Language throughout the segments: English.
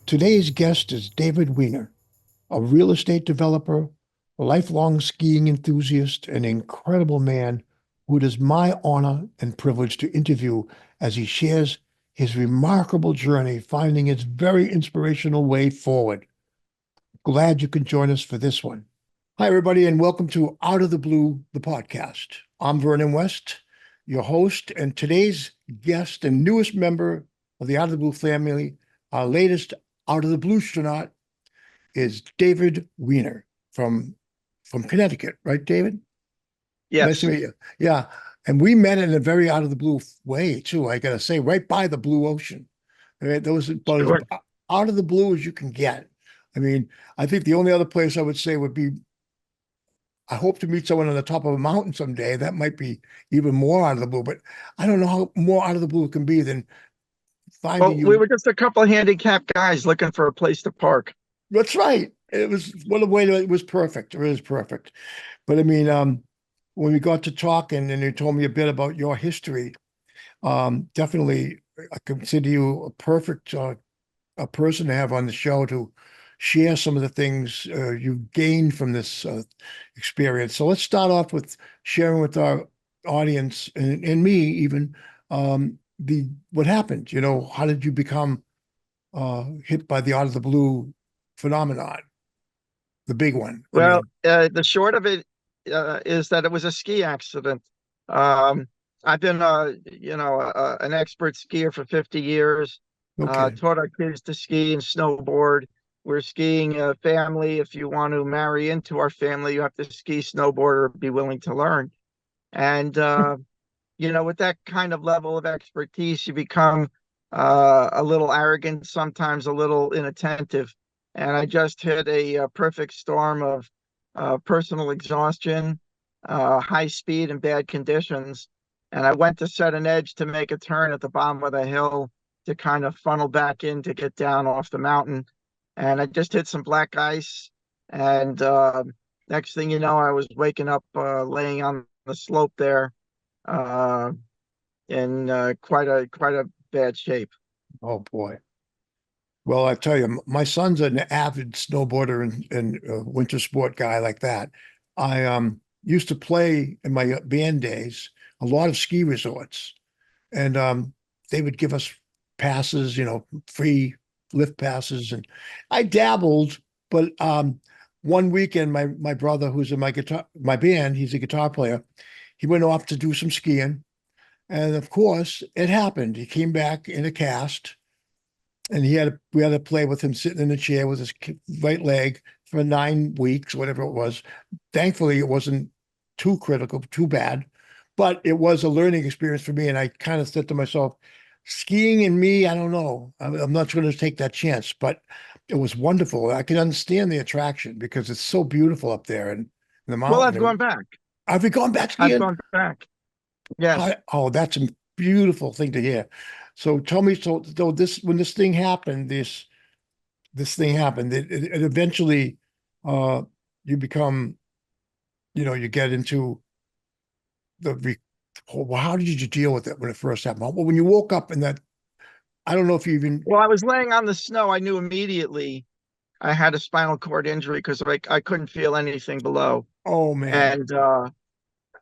Today's guest is David Wiener, a real estate developer, a lifelong skiing enthusiast, an incredible man who it is my honor and privilege to interview as he shares his remarkable journey, finding his very inspirational way forward. Glad you could join us for this one. Hi, everybody, and welcome to Out of the Blue, the podcast. I'm Vernon West, your host, and today's guest and newest member of the Out of the Blue family, our latest Out of the Blue astronaut, is David Wiener from Connecticut, right, David? Nice to Yes, meet you. Yeah, and we met in a very out of the blue way too. I gotta say, right by the blue ocean. Right? Those about as sure. out of the blue as you can get. I mean, I think the only other place I would say would be I hope to meet someone on the top of a mountain someday. That might be even more out of the blue, but I don't know how more out of the blue it can be than finding Well, we you. were just a couple of handicapped guys looking for a place to park. That's right. It was what a way to, it was perfect. It was perfect. But I mean, when we got to talking and you told me a bit about your history, definitely I consider you a perfect a person to have on the show to share some of the things you've gained from this experience. So let's start off with sharing with our audience and me even the what happened. You know, how did you become hit by the out of the blue phenomenon, the big one? I Well, mean, the short of it is that it was a ski accident. Um, I've been, an expert skier for 50 years. okay. Taught our kids to ski and snowboard. We're skiing a family. If you want to marry into our family, you have to ski, snowboard, or be willing to learn. And with that kind of level of expertise, you become a little arrogant, sometimes a little inattentive. And I just hit a perfect storm of personal exhaustion, high speed, and bad conditions. And I went to set an edge to make a turn at the bottom of the hill to kind of funnel back in to get down off the mountain. And I just hit some black ice. And next thing you know, I was waking up laying on the slope there uh, in quite a bad shape. Oh boy. Well, I tell you, my son's an avid snowboarder and winter sport guy like that. I used to play in my band days a lot of ski resorts, and they would give us passes, you know, free lift passes, and I dabbled. But one weekend, my brother, who's in my band, he's a guitar player. He went off to do some skiing, and of course, it happened. He came back in a cast and we had to play with him sitting in a chair with his right leg for 9 weeks, whatever it was. Thankfully, it wasn't too critical, too bad, but it was a learning experience for me. And I kind of said to myself, skiing and me, I don't know. I'm not going to take that chance, but it was wonderful. I can understand the attraction because it's so beautiful up there and in the Well, I've mountain. gone back. Have you gone back I've skiing? gone back. Yes. Oh, that's a beautiful thing to hear. So tell me, so this when this thing happened, this thing happened, it eventually uh you become, you know, you get into the well, how did you deal with it when it first happened? Well, when you woke up and that I don't know if you even Well, I was laying on the snow. I knew immediately I had a spinal cord injury because I couldn't feel anything below. oh man. And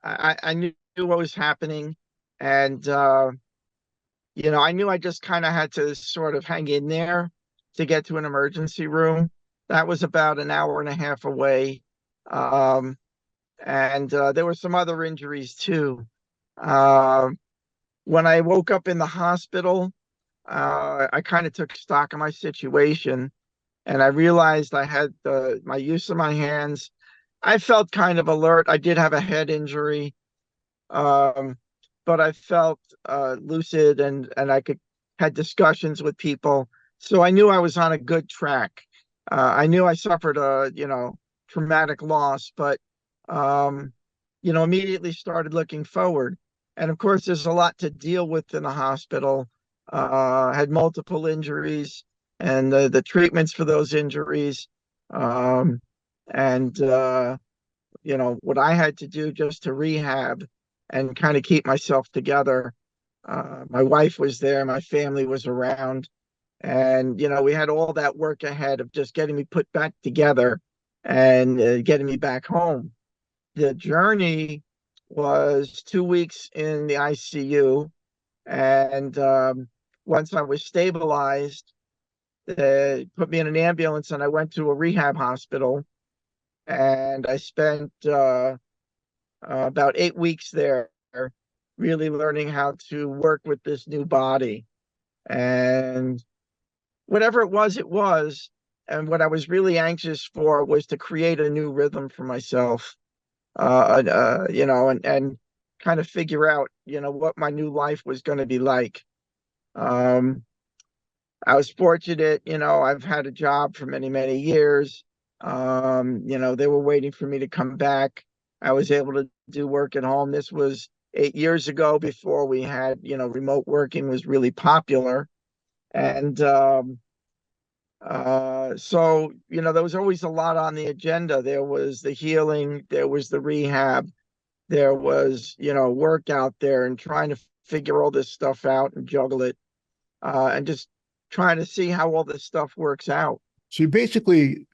I knew what was happening. And, I knew I just kind of had to sort of hang in there to get to an emergency room. That was about an hour and a half away. Um, and there were some other injuries too. Um, when I woke up in the hospital, I kind of took stock of my situation and I realized I had my use of my hands. I felt kind of alert. I did have a head injury, um, but I felt lucid and I could had discussions with people. So I knew I was on a good track. I knew I suffered a traumatic loss, but um, immediately started looking forward. And of course, there's a lot to deal with in the hospital. Had multiple injuries and the treatments for those injuries. Um, and what I had to do just to rehab and kind of keep myself together. My wife was there, my family was around, And, we had all that work ahead of just getting me put back together and getting me back home. The journey was 2 weeks in the ICU. And once I was stabilized, they put me in an ambulance and I went to a rehab hospital. And I spent about 8 weeks there, really learning how to work with this new body. And whatever it was, it was. And what I was really anxious for was to create a new rhythm for myself, and kind of figure out, what my new life was going to be like. Um, I was fortunate, I've had a job for many, many years. They were waiting for me to come back. I was able to do work at home. This was 8 years ago before we had, remote working was really popular. And so, there was always a lot on the agenda. There was the healing, there was the rehab, there was, work out there and trying to figure all this stuff out and juggle it, and just trying to see how all this stuff works out. So you basically,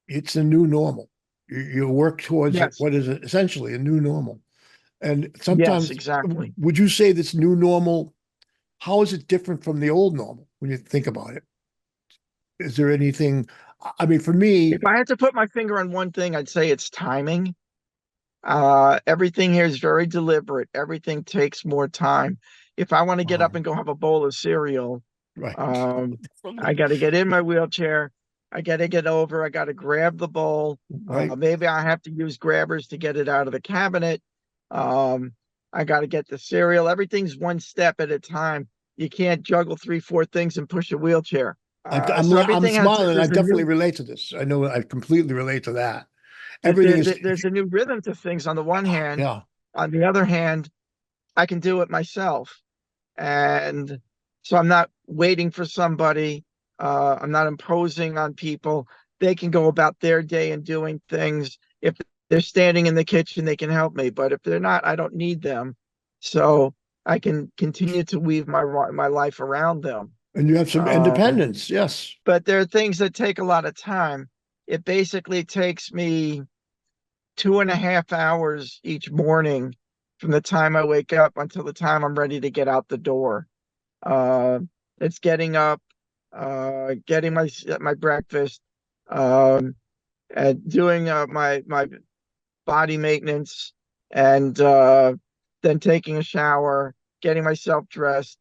it's a new normal. You work towards Yes. what is essentially a new normal. And Yes, sometimes, exactly. would you say this new normal, how is it different from the old normal when you think about it? Is there anything, I mean, for me, If I had to put my finger on one thing, I'd say it's timing. Everything here is very deliberate. Everything takes more time. If I want to get uh, up and go have a bowl of cereal, right, um, I got to get in my wheelchair. I got to get over. I got to grab the bowl. right. Maybe I have to use grabbers to get it out of the cabinet. Um, I got to get the cereal. Everything's one step at a time. You can't juggle three, four things and push a wheelchair. So I'm everything has, smiling. I there's a definitely new relate to this. I know I completely relate to that. Everything is, there's a new rhythm to things on the one hand. yeah, On the other hand, I can do it myself. And so I'm not waiting for somebody. I'm not imposing on people. They can go about their day and doing things. If they're standing in the kitchen, they can help me. But if they're not, I don't need them. So I can continue to weave my life around them. and you have some Um, independence. Yes. but there are things that take a lot of time. It basically takes me 2.5 hours each morning from the time I wake up until the time I'm ready to get out the door. Uh, it's getting up, getting my breakfast, um, and doing my body maintenance, and then taking a shower, getting myself dressed.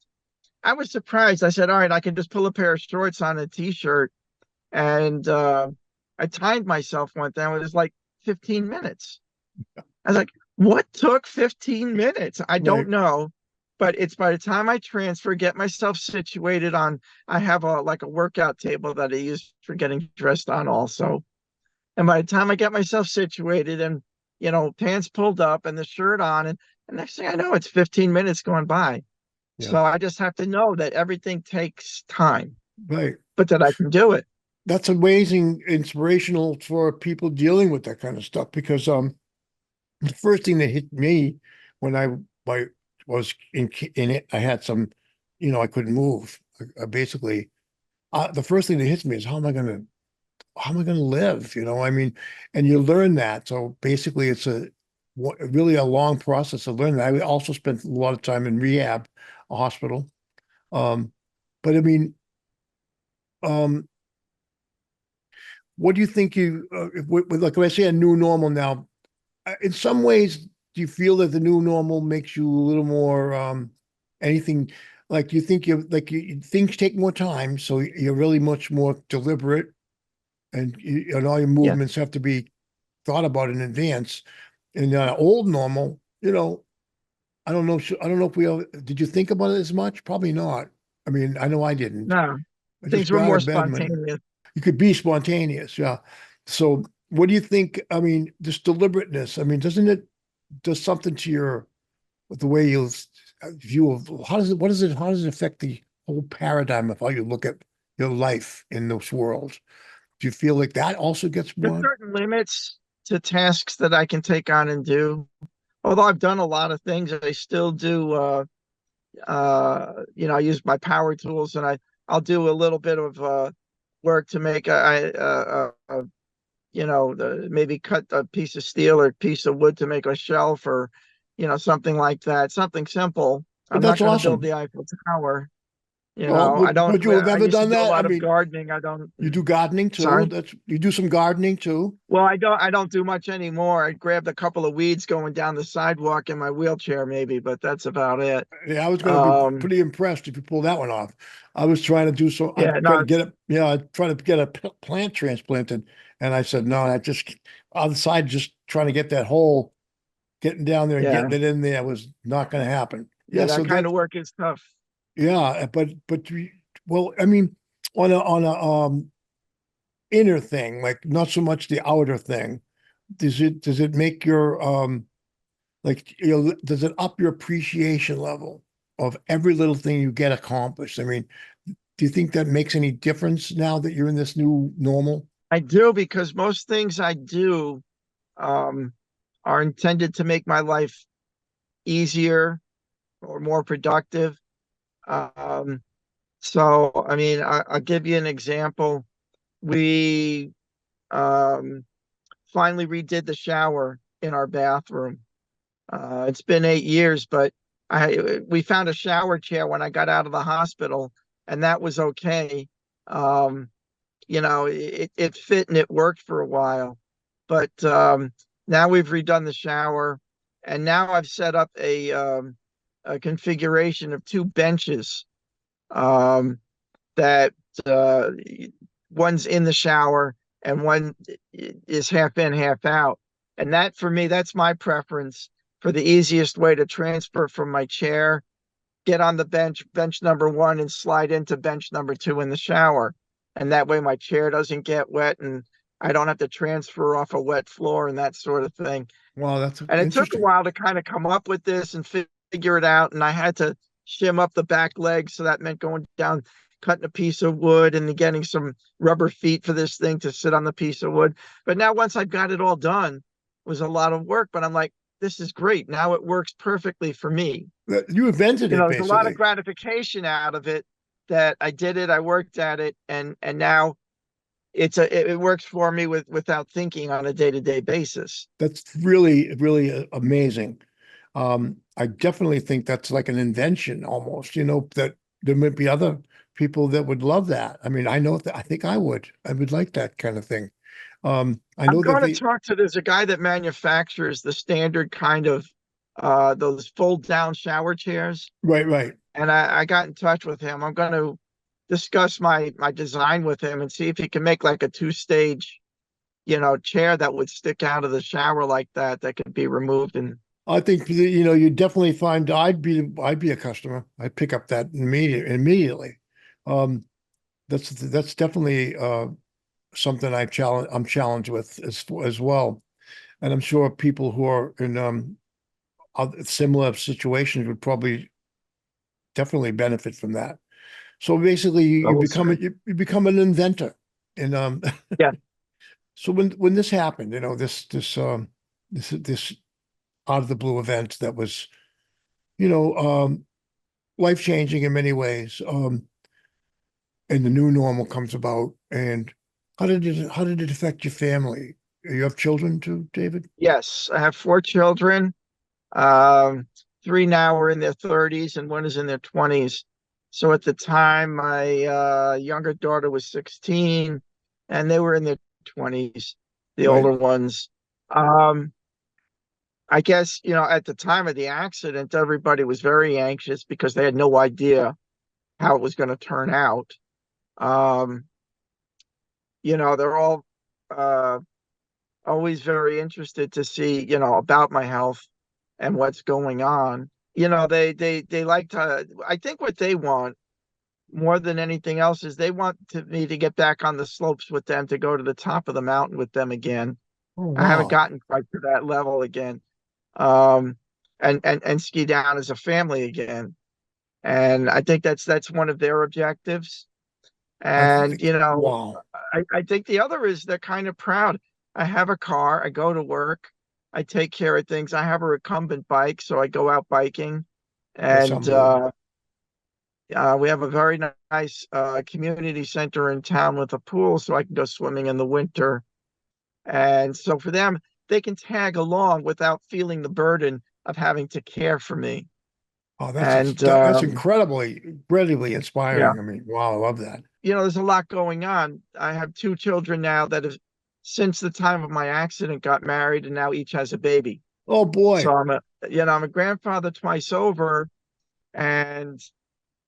I was surprised. I said, "All right, I can just pull a pair of shorts on a t-shirt," and I timed myself one time. It was like 15 minutes. I was like, what took 15 minutes? I Right. don't know. But it's by the time I transfer, get myself situated on, I have a workout table that I use for getting dressed on also. And by the time I get myself situated and, pants pulled up and the shirt on, and next thing I know, it's 15 minutes going by. Yeah. So I just have to know that everything takes time, Right. but that I can do it. That's amazing, inspirational for people dealing with that kind of stuff because the first thing that hit me when I was in it, I had some, I couldn't move. Basically, the first thing that hits me is how am I gonna live? I mean, and you learn that. So basically, it's really a long process of learning. I also spent a lot of time in rehab, a hospital. Um, but I mean, um, what do you think like when I say a new normal now? In some ways, do you feel that the new normal makes you a little more anything like you think things take more time, so you're really much more deliberate and all your Yeah. movements have to be thought about in advance. And old normal, I don't know. I don't know if did you think about it as much? Probably not. I mean, I know I didn't. No, I just things were got out more of bed when spontaneous. you could be spontaneous. Yeah. So what do you think? I mean, this deliberateness, I mean, does something to the way you view of how does it affect the whole paradigm of how you look at your life in this world? Do you feel like that also gets There's more? certain limits to tasks that I can take on and do. Although I've done a lot of things, I still do. I use my power tools, and I'll do a little bit of work to make maybe cut a piece of steel or a piece of wood to make a shelf or, something like that. Something simple. But I'm not that's going to build awesome. the Eiffel Tower. Well, I don't, would you have I ever used to done do a that? I lot of mean, gardening. I don't, you do gardening too. sorry. You do some gardening too. Well, I don't do much anymore. I grabbed a couple of weeds going down the sidewalk in my wheelchair, maybe, but that's about it. Yeah, I was going to be Um, pretty impressed if you pull that one off. I was trying to do so. I yeah, tried to no, get it. Yeah, I tried to get a plant transplanted, and I said no. I just on the side, just trying to get that hole, getting down there and yeah, getting it in there was not going to happen. yeah, Yeah, so that kind that of work is tough. yeah, well, I mean, on a inner thing, like not so much the outer thing. Does it make your like does it up your appreciation level of every little thing you get accomplished? I mean, do you think that makes any difference now that you're in this new normal? I do because most things I do um, are intended to make my life easier or more productive. Um, I mean, I'll give you an example. We um, finally redid the shower in our bathroom. It's been 8 years, but we found a shower chair when I got out of the hospital, and that was okay. Um, it fit and it worked for a while, but now we've redone the shower, and now I've set up a configuration of two benches um, that uh, one's in the shower and one is half in, half out. And that for me, that's my preference for the easiest way to transfer from my chair, get on the bench number one, and slide into bench number two in the shower. And that way my chair doesn't get wet and I don't have to transfer off a wet floor and that sort of thing. Wow, that's And it took a interesting. while to kind of come up with this and figure it out. And I had to shim up the back leg. So that meant going down, cutting a piece of wood and getting some rubber feet for this thing to sit on the piece of wood. But now, once I got it all done, it was a lot of work. But I'm like, this is great. Now it works perfectly for me. You invented it There's a lot of basically. gratification out of it that I did it, I worked at it, and now it works for me without thinking on a day-to-day basis. That's really, really amazing. I definitely think that's like an invention almost, that there might be other people that would love that. I mean, I know that I think I would. I would like that kind of thing. I I'm know that going to talk to there's a guy that manufactures the standard kind of those fold down shower chairs. right, right. And I got in touch with him. I'm going to discuss my design with him and see if he can make like a two-stage, chair that would stick out of the shower like that could be removed. And I think that, you definitely find I'd be a customer. I'd pick up that immediately. Um, that's definitely something I'm challenged with as well. And I'm sure people who are in similar situations would probably definitely benefit from that. So basically, so we'll see. you become an inventor. And Yeah. so when this happened, this out of the blue event that was, you know, um, life changing in many ways, and the new normal comes about. And how did it affect your family? You have children too, David? Yes, I have four children. Um, three now are in their 30s and one is in their 20s. So at the time, my younger daughter was 16 and they were in their 20s, the Right. older ones. Um, I guess, at the time of the accident, everybody was very anxious because they had no idea how it was going to turn out. Um, they're all uh, always very interested to see, about my health and what's going on. They like to, I think what they want more than anything else is they want me to get back on the slopes with them, to go to the top of the mountain with them again. Oh, I haven't wow. gotten quite to that level again. Um, and ski down as a family again. And I think that's one of their objectives. I And, think, wow. I think the other is they're kind of proud. I have a car, I go to work, I take care of things. I have a recumbent bike, so I go out biking. That's And unbelievable. We have a very nice community center in town with a pool, so I can go swimming in the winter. And so for them, they can tag along without feeling the burden of having to care for me. Oh, And that's incredibly yeah, inspiring. I mean, wow, I love that. there's a lot going on. I have two children now that have, since the time of my accident, got married, and now each has a baby. Oh boy. So I'm a grandfather twice over, and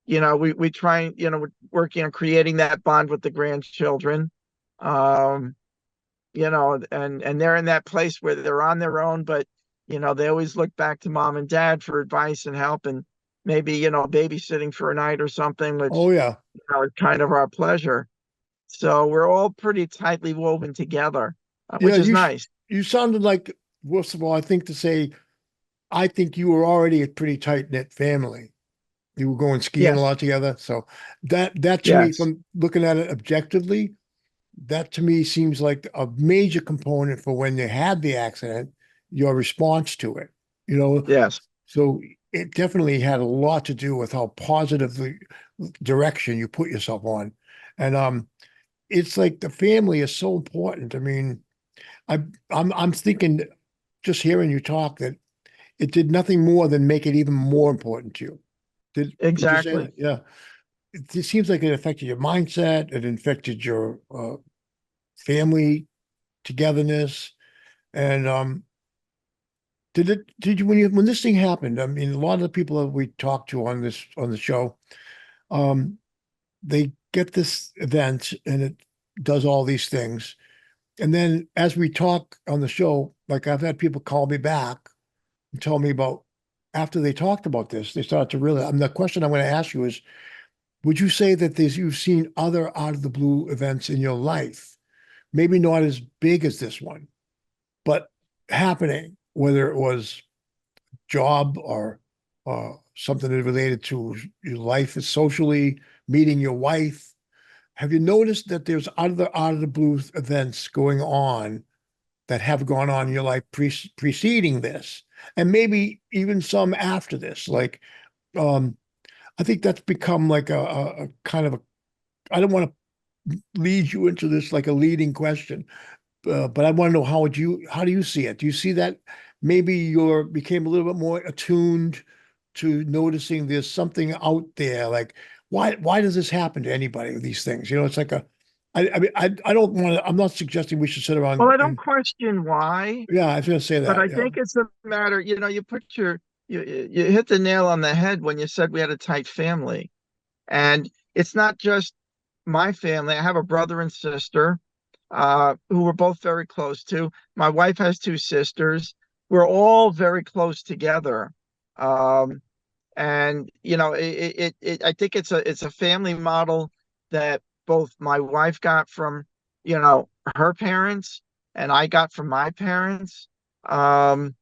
we try, we're working on creating that bond with the grandchildren. Um, and they're in that place where they're on their own, but they always look back to mom and dad for advice and help, and maybe babysitting for a night or something, Oh which yeah. is kind of our pleasure. So we're all pretty tightly woven together, Yeah, which is nice. you sounded like, first of all, I think you were already a pretty tight-knit family. You were going skiing a Yes, lot together. So that to me, yes, from looking at it objectively, that to me seems like a major component for when you had the accident, your response to it. You know, yes, so it definitely had a lot to do with how positive the direction you put yourself on. And it's like the family is so important. I mean, I'm thinking just hearing you talk that it did nothing more than make it even more important to you. Would you say exactly. that? Yeah. It seems like it affected your mindset. It affected your family togetherness. And did you when this thing happened? I mean, a lot of the people that we talked to on the show, um, they get this event and it does all these things. And then as we talk on the show, like I've had people call me back and tell me about after they talked about this, they started to realize. The question I'm going to ask you is, would you say that you've seen other out of the blue events in your life, maybe not as big as this one, but happening, whether it was job or something that related to your life socially, meeting your wife? Have you noticed that there's other out of the blue events going on that have gone on in your life preceding this, and maybe even some after this? Like, um, I think that's become like a kind of a. I don't want to lead you into this like a leading question, but I want to know how do you see it? Do you see that maybe you became a little bit more attuned to noticing there's something out there? Like, why does this happen to anybody with these things? It's like I mean, I don't want to. I'm not suggesting we should sit Well, around I don't and question why, yeah, I was going to say but that. I Yeah, think it's a matter, you hit the nail on the head when you said we had a tight family. And it's not just my family. I have a brother and sister who we're both very close to. My wife has two sisters. We're all very close together. Um, and I think it's a family model that both my wife got from her parents and I got from my parents. Um,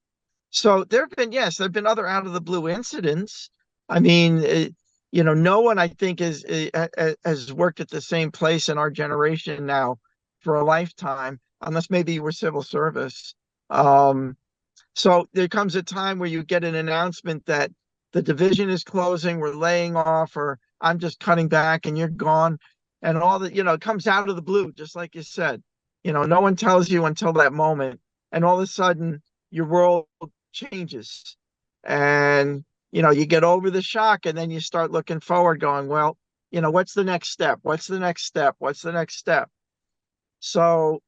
so there have been other out of the blue incidents. I mean, no one I think has worked at the same place in our generation now for a lifetime, unless maybe you were civil service. Um, so there comes a time where you get an announcement that the division is closing, we're laying off, or I'm just cutting back and you're gone. And all that, it comes out of the blue, just like you said. No one tells you until that moment. And all of a sudden, your world changes. And, you get over the shock and then you start looking forward, going, well, what's the next step? What's the next step? What's the next step? So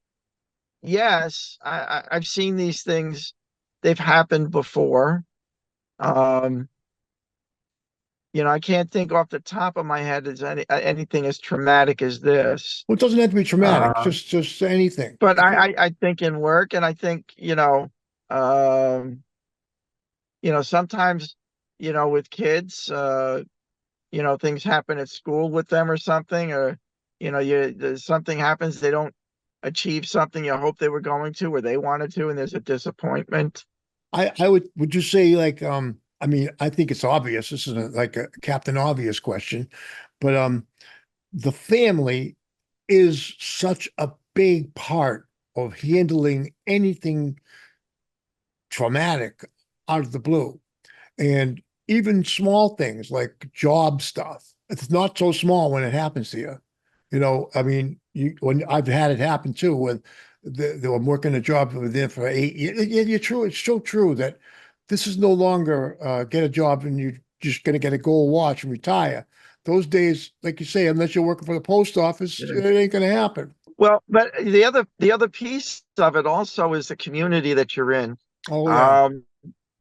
yes, I've seen these things. They've happened before. Um, I can't think off the top of my head as anything as traumatic as this. well, it doesn't have to be traumatic. Uh, Just anything. but I think in work, and I think um, sometimes with kids, things happen at school with them or something, or something happens, they don't achieve something you hope they were going to or they wanted to, and there's a disappointment. I would you say like I mean I think it's obvious. This is like a Captain Obvious question, but the family is such a big part of handling anything traumatic out of the blue. And even small things like job stuff. it's not so small when it happens to you. I mean, when I've had it happen too, when I'm working a job with them for 8 years. You're true. It's so true that this is no longer get a job and you're just going to get a gold watch and retire. Those days, like you say, unless you're working for the post office, Yeah. it ain't going to happen. Well, but the other piece of it also is the community that you're in. Oh yeah, Um,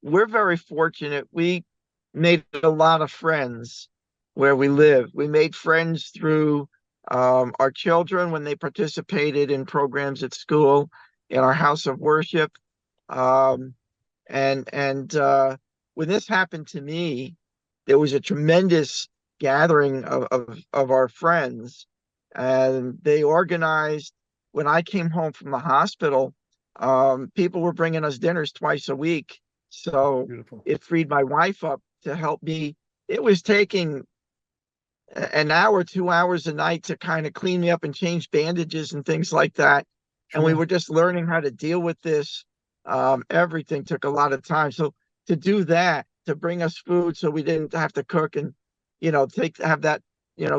we're very fortunate. We made a lot of friends where we live. We made friends through our children when they participated in programs at school, in our house of worship. Um, and when this happened to me, there was a tremendous gathering of our friends, and they organized when I came home from the hospital. People were bringing us dinners twice a week, so beautiful. it freed my wife up to help me. It was taking an hour, 2 hours a night to kind of clean me up and change bandages and things like that. And we Sure. were just learning how to deal with this. Everything took a lot of time. So to do that, to bring us food so we didn't have to cook and, have that,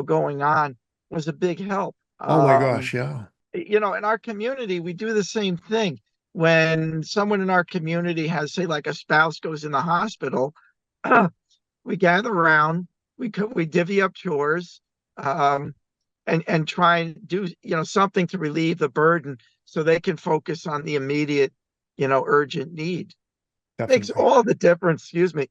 going on was a big help. Oh my gosh, yeah. In our community, we do the same thing. When someone in our community has, say, like a spouse goes in the hospital, we gather around, we divvy up chores, um, and try and do something to relieve the burden so they can focus on the immediate, urgent need. Makes Definitely. all the difference. Excuse me,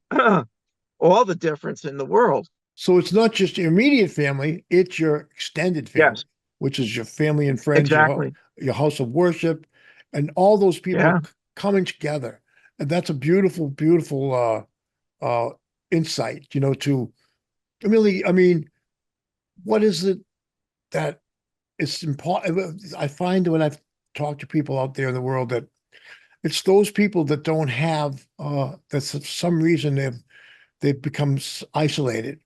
all the difference in the world. So it's not just your immediate family, it's your extended family, Yes, which is your family and friends, exactly. your house of worship, and all those people Yeah. coming together. And that's a beautiful, beautiful insight, to really, I mean, what is it that it's important? I find when I've talked to people out there in the world that it's those people that don't have that for some reason they've become isolated.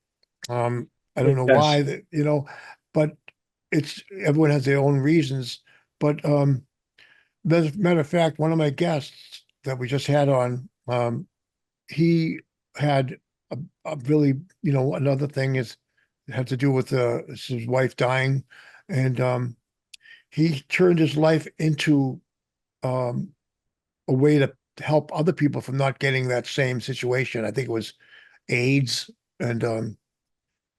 I don't know Yes. why that, but it's everyone has their own reasons. But as a matter of fact, one of my guests that we just had on, he had a really, another thing is had to do with his wife dying, and he turned his life into um, a way to help other people from not getting that same situation. I think it was AIDS, and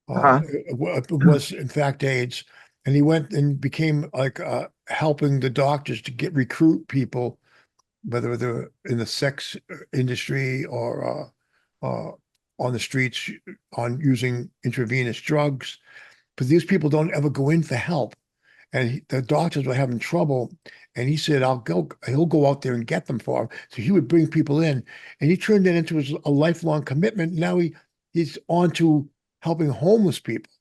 Uh-huh. it was in fact AIDS, and he went and became like helping the doctors to recruit people, whether they're in the sex industry or on the streets on using intravenous drugs. But these people don't ever go in for help, and the doctors were having trouble. And he said, "I'll go." He'll go out there and get them for him. So he would bring people in, and he turned that into a lifelong commitment. Now he's on to helping homeless people,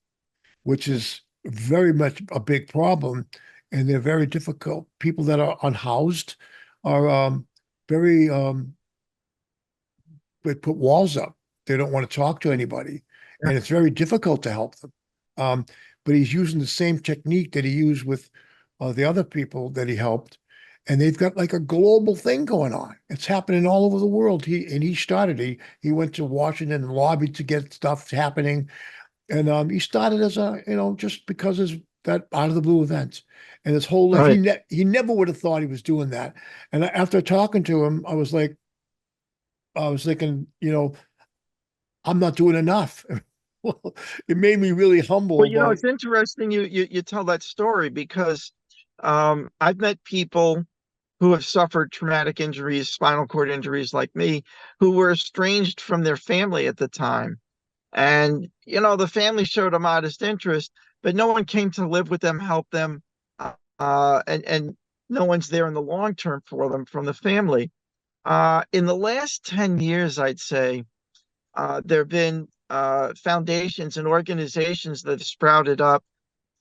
which is very much a big problem, and they're very difficult. People that are unhoused are very they put walls up. They don't want to talk to anybody, Yeah. and it's very difficult to help them. Um, but he's using the same technique that he used with the other people that he helped, and they've got like a global thing going on. It's happening all over the world. He started. He went to Washington and lobbied to get stuff happening, and he started as just because of that out of the blue event. And his whole life, Right. he never would have thought he was doing that. And after talking to him, I was thinking, I'm not doing enough. Well, it made me really humble Well, about, it's interesting you tell that story because I've met people who have suffered traumatic injuries, spinal cord injuries like me, who were estranged from their family at the time. And, the family showed a modest interest, but no one came to live with them, help them, and no one's there in the long term for them from the family. In the last 10 years, I'd say, there have been foundations and organizations that have sprouted up,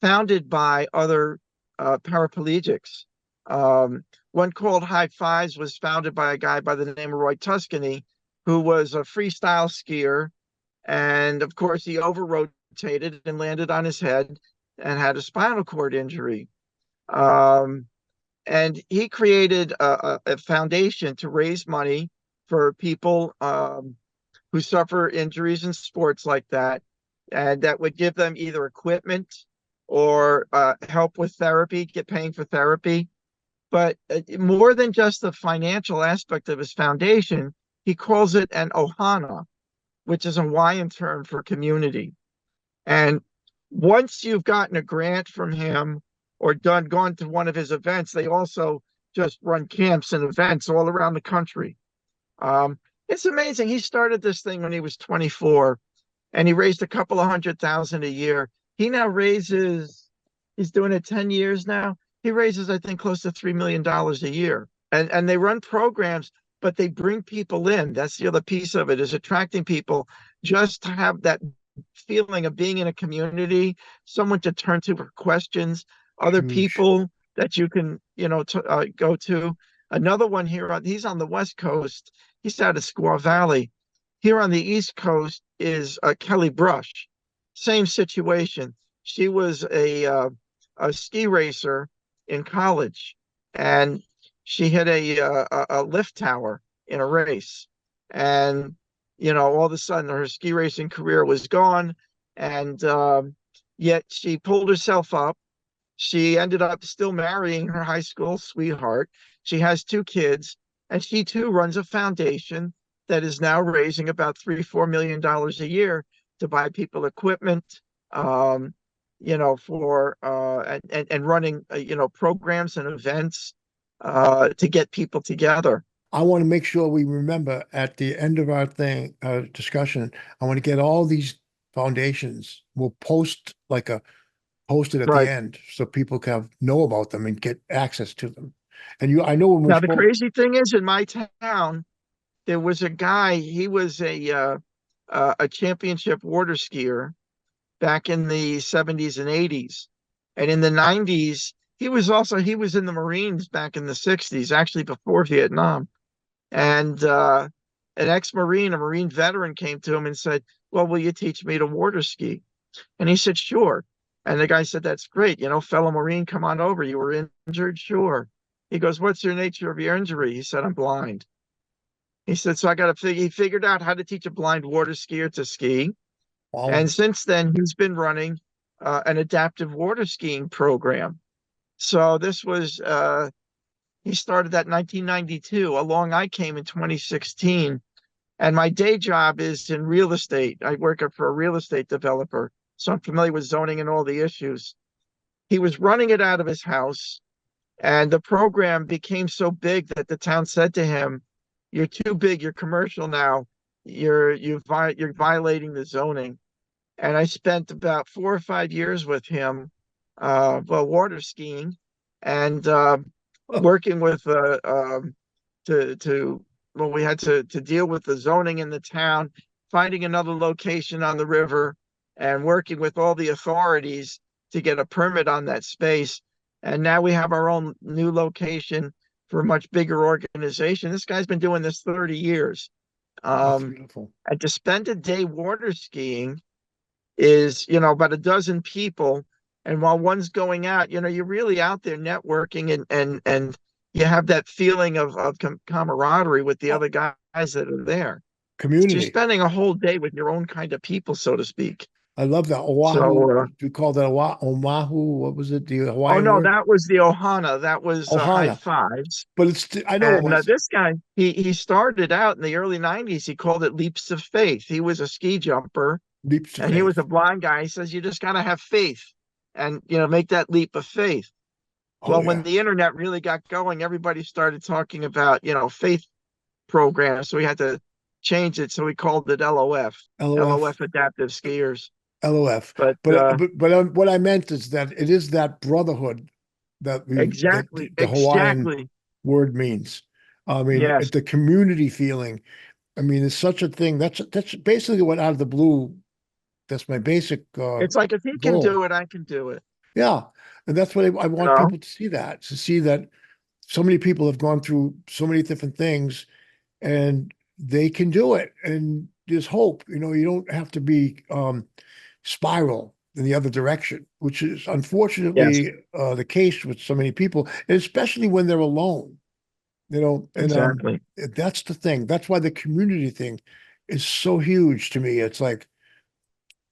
founded by other paraplegics. One called High Fives was founded by a guy by the name of Roy Tuscany, who was a freestyle skier. And of course, he over rotated and landed on his head and had a spinal cord injury. Um, and he created a foundation to raise money for people who suffer injuries in sports like that. and that would give them either equipment or help with therapy, get paying for therapy. But more than just the financial aspect of his foundation, he calls it an ohana, which is a Hawaiian term for community. And once you've gotten a grant from him or gone to one of his events, they also just run camps and events all around the country. Um, it's amazing. He started this thing when he was 24 and he raised a couple of 100,000 a year. He now raises, he's doing it 10 years now. He raises, I think, close to $3 million a year. And they run programs, but they bring people in. That's the other piece of it, is attracting people just to have that feeling of being in a community, someone to turn to for questions, other Huge. people that you can, go to. Another one here, he's on the West Coast. He's out of Squaw Valley. Here on the East Coast is Kelly Brush. Same situation. She was a ski racer in college, and she hit a lift tower in a race, and all of a sudden her ski racing career was gone, and yet she pulled herself up. She ended up still marrying her high school sweetheart. She has two kids, and she too runs a foundation that is now raising about $3-4 million a year to buy people equipment, um, for and running programs and events to get people together. I want to make sure we remember at the end of our discussion, I want to get all these foundations. We'll post it at the Right. end so people can know about them and get access to them. And I know when we Now the spoke, crazy thing is, in my town, there was a guy. He was a championship water skier back in the 70s and 80s. And in the 90s, he was in the Marines back in the 60s, actually before Vietnam. And an ex-Marine, a Marine veteran, came to him and said, "Well, will you teach me to water ski?" And he said, "Sure." And the guy said, "That's great. Fellow Marine, come on over. You were injured?" "Sure." He goes, "What's the nature of your injury?" He said, "I'm blind." He said, "So I got to figure," he figured out how to teach a blind water skier to ski. wow, And since then, he's been running an adaptive water skiing program. So he started that in 1992. Along I came in 2016. And my day job is in real estate. I work for a real estate developer. So I'm familiar with zoning and all the issues. He was running it out of his house, and the program became so big that the town said to him, "You're too big. You're commercial now. You're violating the zoning." And I spent about 4 or 5 years with him, water skiing and working with to well, we had to deal with the zoning in the town, finding another location on the river, and working with all the authorities to get a permit on that space. And now we have our own new location for a much bigger organization. This guy's been doing this 30 years. that's Um, beautiful. and to spend a day water skiing is, about a dozen people. And while one's going out, you're really out there networking and you have that feeling of camaraderie with the Oh, other guys that are there. So you're community. spending a whole day with your own kind of people, so to speak. I love that. Oahu, So, we call that Oahu. What was it? The oh Hawaiian no, word? that was the Ohana. That was high Ohana. fives. But I know it And was this guy, he started out in the early 90s. He called it leaps of faith. He was a ski jumper leaps of and he was a faith. blind guy. He says, you just got to have faith and, make that leap of faith. Oh, Well, when yeah. the internet really got going, everybody started talking about, faith programs. So we had to change it. So we called it LOF, LOF. LOF Adaptive Skiers. LOF. But But what I meant is that it is that brotherhood that exactly, the Hawaiian exactly. word means. I mean, Yes. the community feeling. I mean, it's such a thing. That's basically what out of the blue. That's my basic It's like if he can goal. do it, I can do it. Yeah, and that's what I You want know? people to see that so many people have gone through so many different things and they can do it. And there's hope. You don't have to be spiral in the other direction, which is Yes, unfortunately the case with so many people, and especially when they're alone. And exactly. that's the thing. That's why the community thing is so huge to me. It's like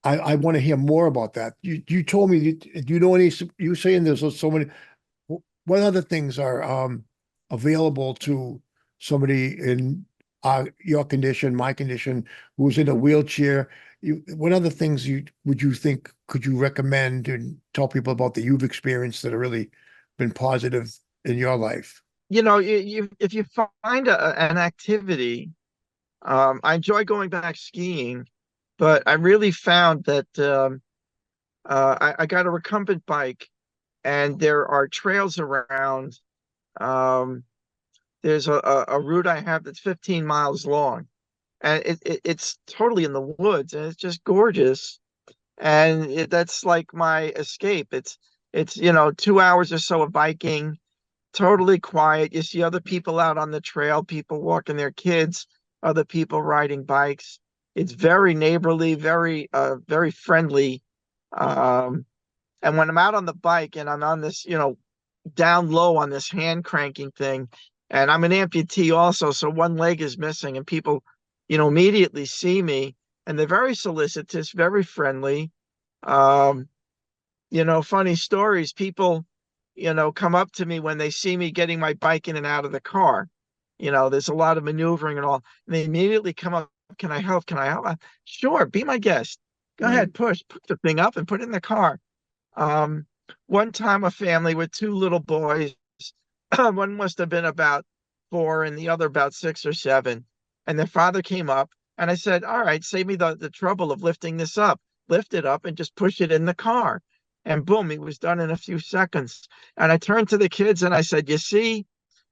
I want to hear more about that. You told me, do you know any, you saying there's so many, what other things are available to somebody in your condition, my condition, who's in a wheelchair? What other things would you think could you recommend and tell people about that you've experienced that have really been positive in your life? If you find an activity, I enjoy going back skiing, but I really found that I got a recumbent bike, and there are trails around. Um, there's a route I have that's 15 miles long, and it's totally in the woods, and it's just gorgeous. And that's like my escape. It's 2 hours or so of biking, totally quiet. You see other people out on the trail, people walking their kids, other people riding bikes. It's very neighborly, very friendly. Um, and when I'm out on the bike and I'm on this, down low on this hand cranking thing, and I'm an amputee also, so one leg is missing, and people, immediately see me, and they're very solicitous, very friendly. Um, funny stories. People, come up to me when they see me getting my bike in and out of the car. There's a lot of maneuvering and all. And they immediately come up, can I help? Can I help? Sure, be my guest. Go Right. ahead, put the thing up and put it in the car. Um, One time a family with two little boys, one must have been about 4 and the other about 6 or 7. And their father came up and I said, all right, save me the trouble of lifting this up. Lift it up and just push it in the car. And boom, it was done in a few seconds. And I turned to the kids and I said, you see,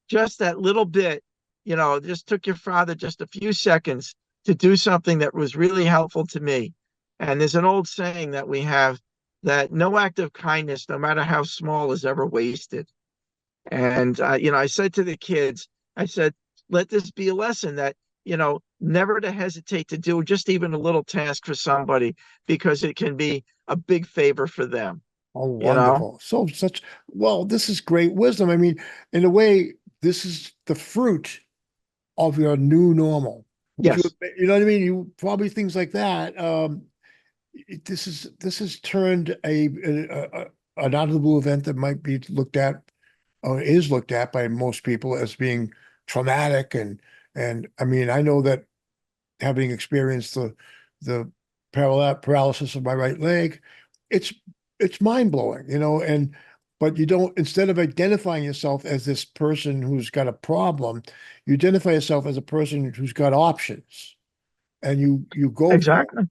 just that little bit, just took your father just a few seconds to do something that was really helpful to me. And there's an old saying that we have that no act of kindness, no matter how small, is ever wasted. And, I said to the kids, I said, let this be a lesson that, never to hesitate to do just even a little task for somebody because it can be a big favor for them, Oh, you know? wonderful. Well, this is great wisdom. I mean, in a way, this is the fruit of your new normal. Would you, Yes, you know what I mean? You probably things like that. This has turned an out of the blue event that might be looked at or is looked at by most people as being traumatic. And I mean, I know that having experienced the paralysis of my right leg, it's it's mind blowing, and but you don't, instead of identifying yourself as this person who's got a problem, you identify yourself as a person who's got options and you go for exactly.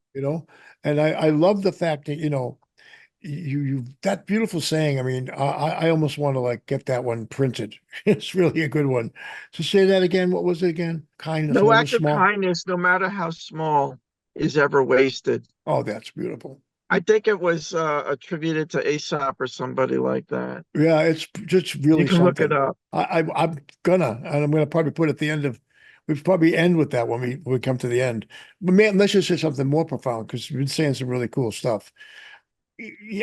And I love the fact that, you that beautiful saying. I mean, I almost want to like get that one printed. It's really a good one. So say that again. What was it again? Kindness, No never act of small. kindness, no matter how small, is ever wasted. Oh, that's beautiful. I think it was attributed to Aesop or somebody like that. Yeah, it's just You really can look it something. up. I'm gonna probably put at the end of, we probably end with that when we come to the end. But man, let's just say something more profound because we've been saying some really cool stuff.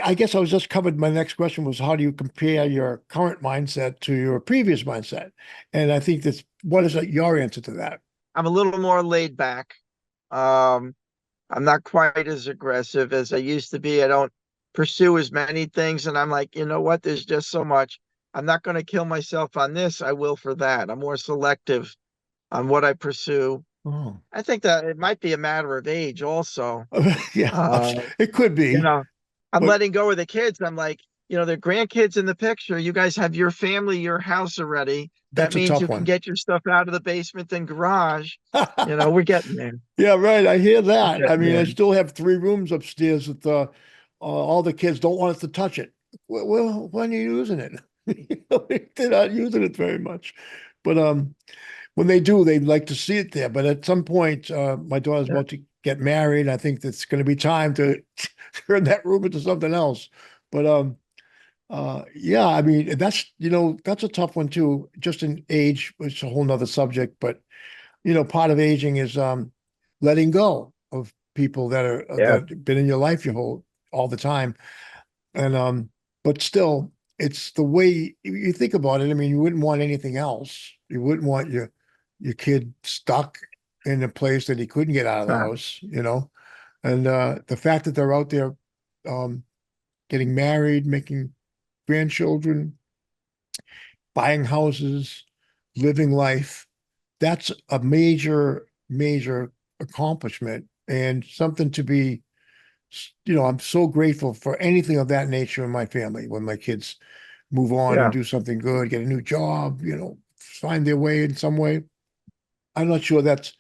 I guess I was just covered. My next question was, how do you compare your current mindset to your previous mindset? And I think that's, what is your answer to that? I'm a little more laid back. Um, I'm not quite as aggressive as I used to be. I don't pursue as many things. And I'm like, you know what? There's just so much. I'm not going to kill myself on this. I will for that. I'm more selective on what I pursue. Oh, I think that it might be a matter of age also. yeah, Uh, it could you be, know, I'm but letting go of the kids. I'm like, the grandkids in the picture. You guys have your family, your house already. That that's a means tough you can one. get your stuff out of the basement and garage. We're getting there. Yeah, right. I hear We're that. I getting mean, I there. still have 3 rooms upstairs that all the kids don't want us to touch it. Well, when are you using it? They're not using it very much, but when they do, they like to see it there. But at some point, my daughter's Yeah. about to get married. I think that's going to be time to turn that room into something else. But yeah, I mean, that's a tough one too. Just in age, it's a whole nother subject, but part of aging is letting go of people that are Yeah. that have been in your life your whole all the time. And but still, it's the way you think about it. I mean, you wouldn't want anything else. You wouldn't want your kid stuck in a place that he couldn't get out of the Huh. house, And the fact that they're out there um, getting married, making grandchildren, buying houses, living life, that's a major, major accomplishment and something to be, I'm so grateful for anything of that nature in my family when my kids move on and Yeah. do something good, get a new job, find their way in some way. I'm not sure that's,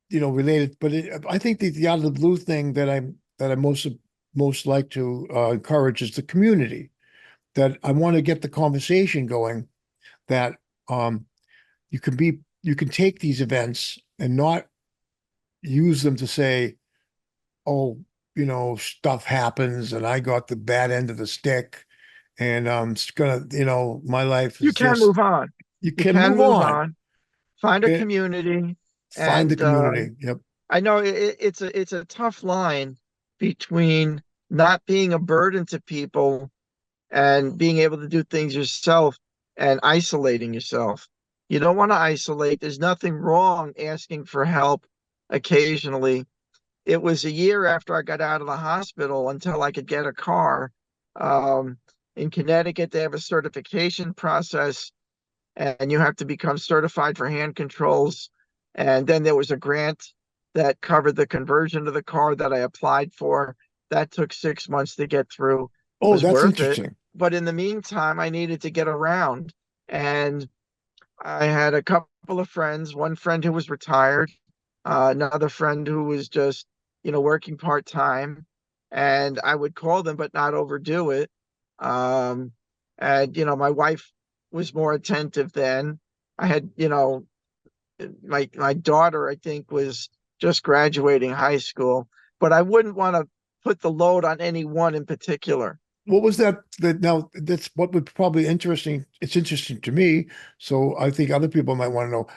related, but I think the out of the blue thing that I most like to encourage is the community. That I want to get the conversation going. That um, you can take these events and not use them to say, oh, stuff happens and I got the bad end of the stick and it's gonna, my life You is can this. move on. You You can can move move on on, find a and community. find the And community. Yep. I know it's a tough line between not being a burden to people and being able to do things yourself and isolating yourself. You don't want to isolate. There's nothing wrong asking for help occasionally. It was a year after I got out of the hospital until I could get a car. Um, in Connecticut, they have a certification process, and you have to become certified for hand controls. And then there was a grant that covered the conversion of the car that I applied for. That took 6 months to get through. Oh, Was that's worth it. interesting. But in the meantime, I needed to get around. And I had a couple of friends, one friend who was retired, another friend who was just, working part time. And I would call them, but not overdo it. Um, and, my wife was more attentive then. I had, my daughter, I think, was just graduating high school, but I wouldn't want to put the load on any one in particular. What was that now that's what would probably interesting. It's interesting to me. So I think other people might want to know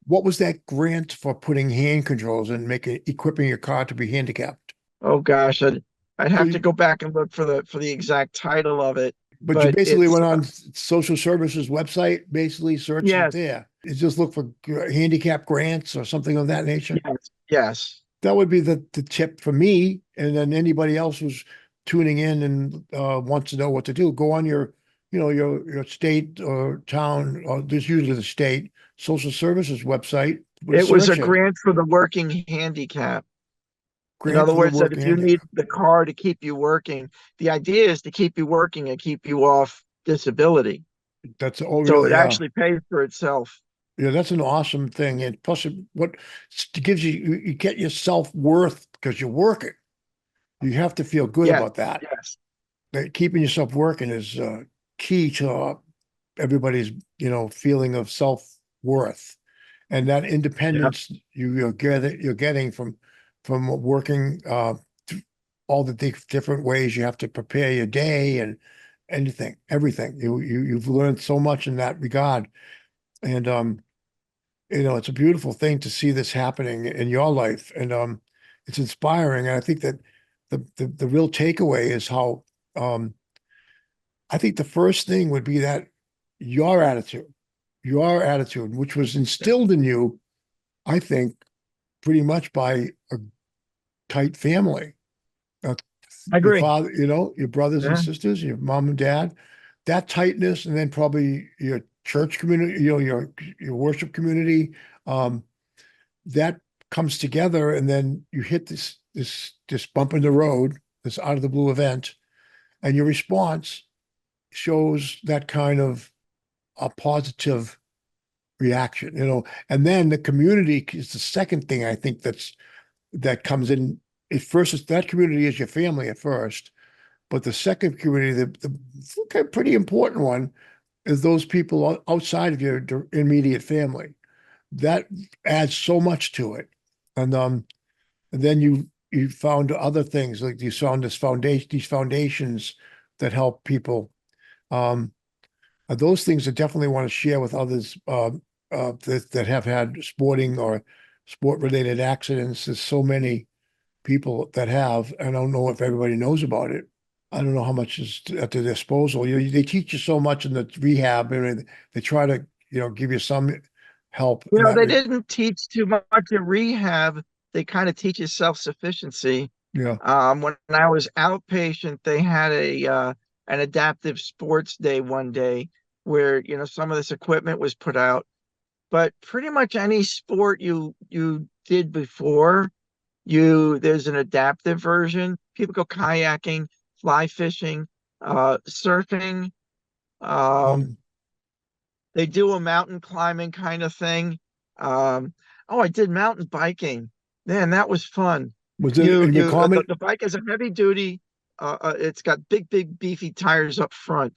what was that grant for putting hand controls and equipping your car to be handicapped? Oh gosh, I'd So have to go back and look for the exact title of it, but you but basically it's went on social services website, basically searched it yes, there. You just look for handicap grants or something of that nature. yes. That would be the tip for me. And then anybody else who's tuning in and wants to know what to do, go on your state or town, or there's usually the state social services website, with a It was a search in grant for the working handicap. In grant other for the words, that working if you need handicap. the car to keep you working, the idea is to keep you working and keep you off disability. That's oh So really, it yeah. actually pays for itself. Yeah, that's an awesome thing. And plus, what gives you get your self worth because you're working. You have to feel good Yes, about that. yes, That keeping yourself working is key to everybody's, feeling of self worth, and that yeah, independence you're getting from working all the different ways you have to prepare your day and anything, everything. You've learned so much in that regard, and it's a beautiful thing to see this happening in your life, and it's inspiring. And I think that the real takeaway is how I think the first thing would be that your attitude, your attitude, which was instilled in you, I think, pretty much by a tight family. Uh, I your agree. father, your brothers and Yeah, sisters, your mom and dad, that tightness, and then probably your church community, your worship community. Um, that comes together, and then you hit this bump in the road, this out of the blue event, and your response shows that kind of a positive reaction, and then the community is the second thing I think that comes in. At first, that community is your family at first, but the second community, the pretty important one, is those people outside of your immediate family. That adds so much to it, and then you found other things like you found these foundations that help people. Um, those things I definitely want to share with others that have had sporting or sport related accidents. There's so many people that have. I don't know if everybody knows about it. I don't know how much is at their disposal. They teach you so much in the rehab, and they try to give you some help in that. they didn't teach too much in rehab. they kind of teach you self-sufficiency. Yeah. When I was outpatient, they had a an adaptive sports day one day where, some of this equipment was put out. But pretty much any sport you did before, there's an adaptive version. People go kayaking, fly fishing, surfing. Um, Um, they do a mountain climbing kind of thing. Oh, I did mountain biking. Man, that was fun. was it in the The, comment? the bike is a heavy duty. It's got big, beefy tires up front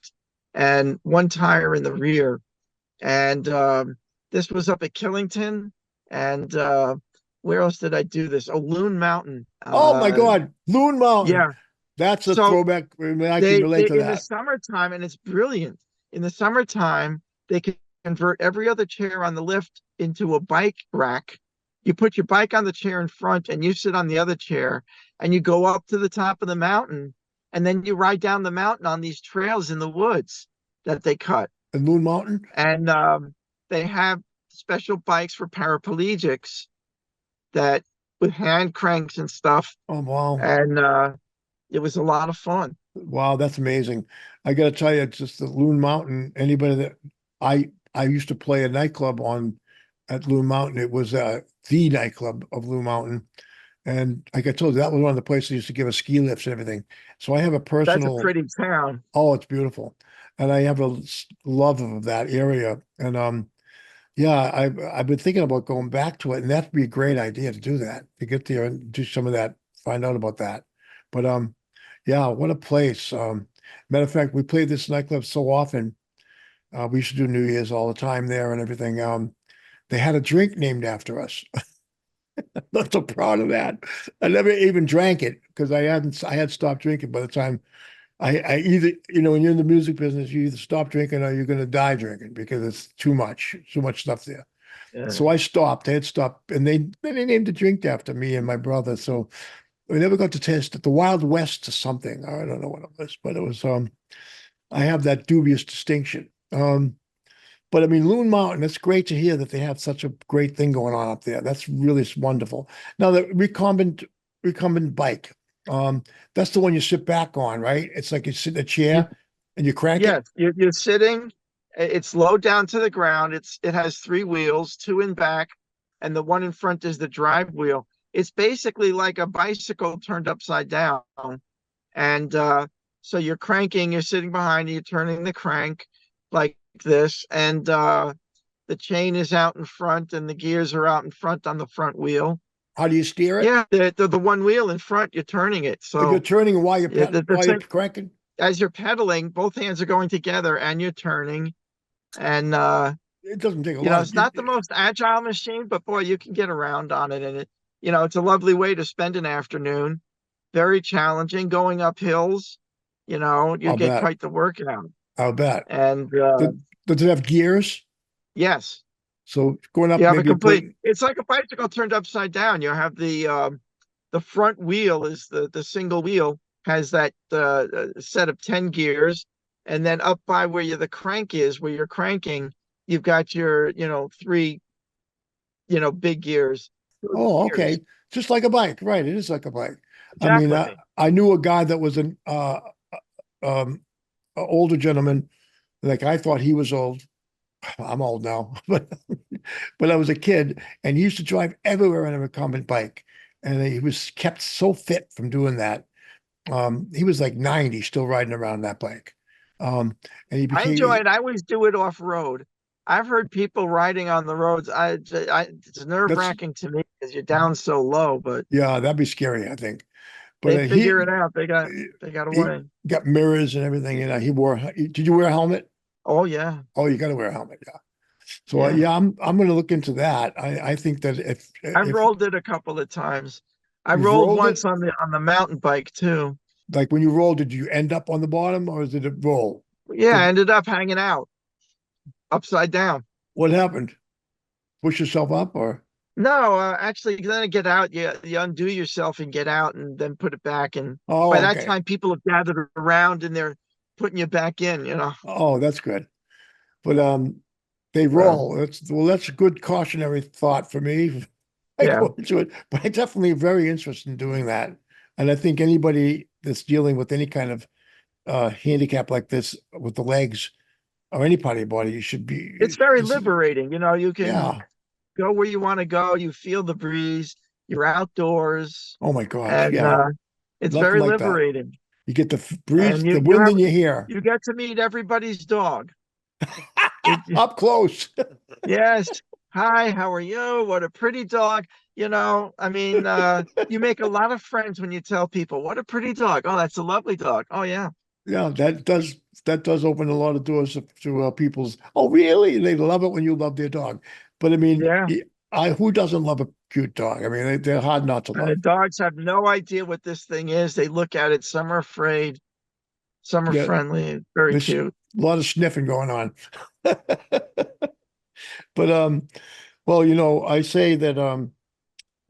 and one tire in the rear. And this was up at Killington. And where else did I do this? Oh, Loon Mountain. Oh my God, Loon Mountain. Yeah. That's a So throwback. I mean, I can they relate to in the that. summertime, and it's brilliant. In the summertime, they can convert every other chair on the lift into a bike rack. You put your bike on the chair in front, and you sit on the other chair, and you go up to the top of the mountain, and then you ride down the mountain on these trails in the woods that they cut. And Loon Mountain. And they have special bikes for paraplegics that with hand cranks and stuff. Oh wow. And it was a lot of fun. Wow, that's amazing. I got to tell you, it's just the Loon Mountain. Anybody that I used to play a nightclub on at Loon Mountain. It was the nightclub of Loon Mountain, and like I told you, that was one of the places I used to give us ski lifts and everything. So I have a That's a personal. pretty town. Oh, it's beautiful, and I have a love of that area. And yeah, I've been thinking about going back to it, and that'd be a great idea to do that, to get there and do some of that, find out about that. But yeah, what a place. Matter of fact, we played this nightclub so often. We used to do New Year's all the time there and everything. They had a drink named after us. Not so proud of that. I never even drank it because I had stopped drinking by the time I either, when you're in the music business, you either stop drinking or you're going to die drinking because it's too much stuff there. Yeah. So I stopped. I had stopped, and they named the drink after me and my brother. So we never got to taste it. The Wild West or something. I don't know what it was, but it was. I have that dubious distinction. But I mean, Loon Mountain. It's great to hear that they have such a great thing going on up there. That's really wonderful. Now the recumbent bike. That's the one you sit back on, right? It's like you sit in a You, chair and you crank it. yes, you're sitting. It's low down to the ground. It has three wheels, two in back, and the one in front is the drive wheel. It's basically like a bicycle turned upside down. And so you're cranking, you're sitting behind, you're turning the crank like this, and the chain is out in front, and the gears are out in front on the front wheel. How do you steer it? Yeah, the one wheel in front, you're turning it. Oh, you're So turning while yeah, the while you're thing cranking. as you're pedaling, both hands are going together, and you're turning. And It doesn't take a lot of. it's not the most agile machine, but boy, you can get around on it, and it's a lovely way to spend an afternoon. Very challenging going up hills. You I'll get bet. quite the workout. I'll bet. And Does, does it have gears? yes, So going up you have a maybe a complete. point. It's like a bicycle turned upside down. You have the front wheel is the single wheel has that set of 10 gears, and then up by where the crank is, where you're cranking, you've got your three big gears. Oh, Gears. okay. Just like a bike, right? It is like a bike. I mean, Exactly. I knew a guy that was um, an older gentleman. Like I thought he was old. I'm old now, but I was a kid, and he used to drive everywhere on a recumbent bike, and he was kept so fit from doing that. He was like 90, still riding around that bike. Um, and he I enjoy became it. I always do it off road. I've heard people riding on the roads. It's nerve that's wracking to me because you're down so low, but yeah, that'd be scary, I think. But they figure it out. They got a he way. got mirrors and everything. He wore. Did you wear a helmet? Oh yeah, Oh, you got to wear a helmet. Yeah. So yeah. yeah, I'm going to look into that. I think that I've if rolled it a couple of times. I you've rolled rolled it, once on the mountain bike too. like when you roll, did you end up on the bottom or did it roll? Yeah, I Did ended up hanging out upside down. what happened? Push yourself up or? No, actually, then to get out, you undo yourself and get out, and then put it back. And by Oh, that okay. time, people have gathered around and they're putting you back in. Oh, that's good. But they So roll. That's a good cautionary thought for me. I Yeah. go into it, but I'm definitely very interested in doing that. And I think anybody that's dealing with any kind of handicap like this with the legs or any part of your body, you should It's be. very This is, liberating. You can yeah. go where you want to go. You feel the breeze. You're outdoors, Oh my gosh. and Yeah. it's Nothing very like that. liberating. You get the breeze, And the wind in your hair you get to meet everybody's dog. It, up close. yes. Hi, how are you? What a pretty dog. I mean, you make a lot of friends when you tell people, what a pretty dog. Oh, that's a lovely dog. Oh, yeah. Yeah, that does open a lot of doors to people's. Oh, really? They love it when you love their dog. But I mean, Yeah. who doesn't love a cute dog? I mean, they're hard not to And the love. dogs have no idea what this thing is. They look at it. Some are afraid, some are Yeah, friendly. Very there's cute. a lot of sniffing going on. But well, I say that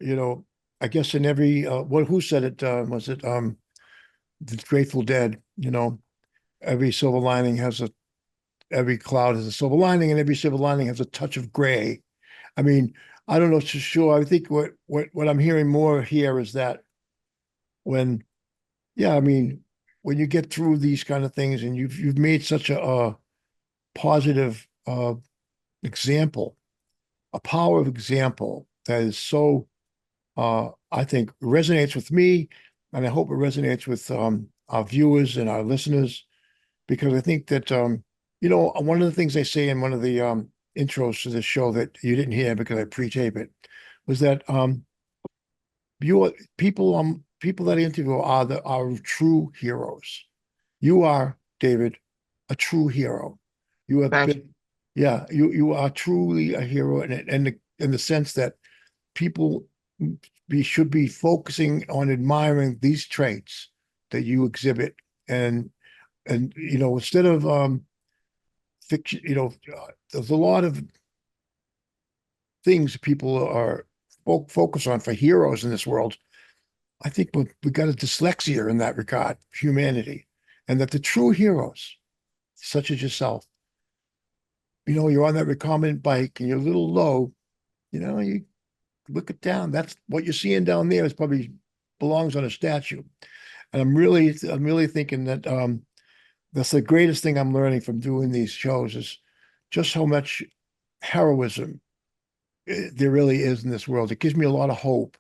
you know, I guess in every what who said it was it the Grateful Dead, every silver lining has a every cloud has a silver lining and every silver lining has a touch of gray. I mean, I don't know for sure. I think what I'm hearing more here is that when, yeah, I mean, when you get through these kind of things and you've made such a positive example, a power of example that is so I think resonates with me, and I hope it resonates with our viewers and our listeners because I think that one of the things they say in one of the intros to this show that you didn't hear because I pre-tape it was that you are people that I interview are true heroes. You are, David, a true hero. You have Thank you. been, yeah, you are truly a hero in the sense that people should be focusing on admiring these traits that you exhibit and instead of fiction, there's a lot of things people are focus on for heroes in this world. I think we got a dyslexia in that regard, humanity, and that the true heroes, such as yourself, you're on that recumbent bike and you're a little low, you look it down. That's what you're seeing down there is probably belongs on a statue. And I'm really thinking that that's the greatest thing I'm learning from doing these shows is just how much heroism there really is in this world. It gives me a lot of hope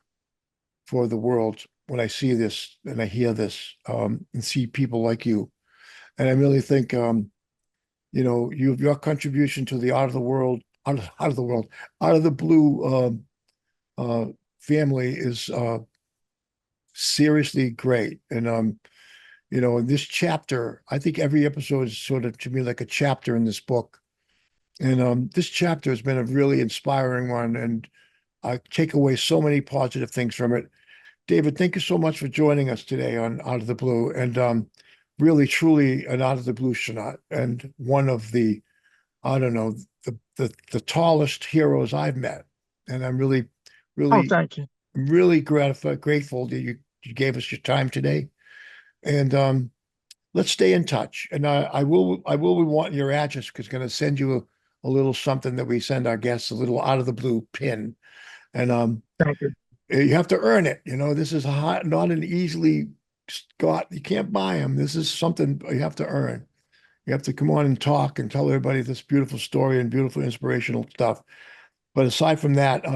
for the world when I see this and I hear this and see people like you. And I really think, your contribution to the out of the blue family is seriously great. And in this chapter, I think every episode is sort of to me like a chapter in this book. And this chapter has been a really inspiring one, and I take away so many positive things from it. David, thank you so much for joining us today on Out of the Blue, and really, truly an Out of the Blue Shanaat, and one of the, I don't know, the tallest heroes I've met. And I'm really, Oh, really, thank you. really grateful that you gave us your time today. And let's stay in touch. And I will be wanting your address because I'm going to send you a little something that we send our guests, a little out of the blue pin. And Thank you. you have to earn it. This is not an easily got. You can't buy them. This is something you have to earn. You have to come on and talk and tell everybody this beautiful story and beautiful inspirational stuff. But aside from that,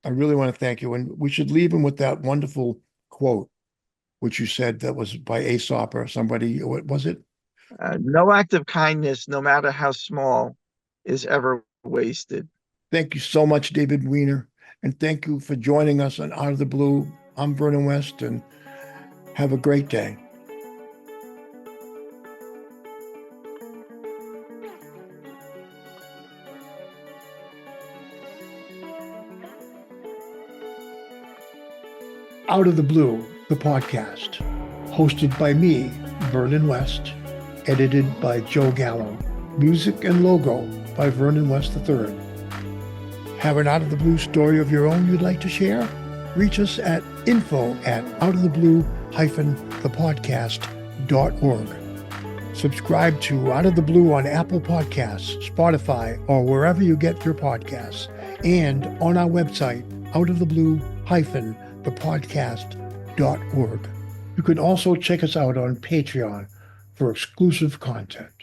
I really want to thank you. And we should leave them with that wonderful quote, which you said that was by Aesop or somebody. What was it? No act of kindness, no matter how small, is ever wasted. Thank you so much, David Wiener. And thank you for joining us on Out of the Blue. I'm Vernon West, and have a great day. Out of the Blue, the podcast, hosted by me, Vernon West, edited by Joe Gallo, music and logo by Vernon West III. Have an Out of the Blue story of your own you'd like to share? Reach us at info@outoftheblue-thepodcast.org. Subscribe to Out of the Blue on Apple Podcasts, Spotify, or wherever you get your podcasts, and on our website, outoftheblue-thepodcast.org. You can also check us out on Patreon for exclusive content.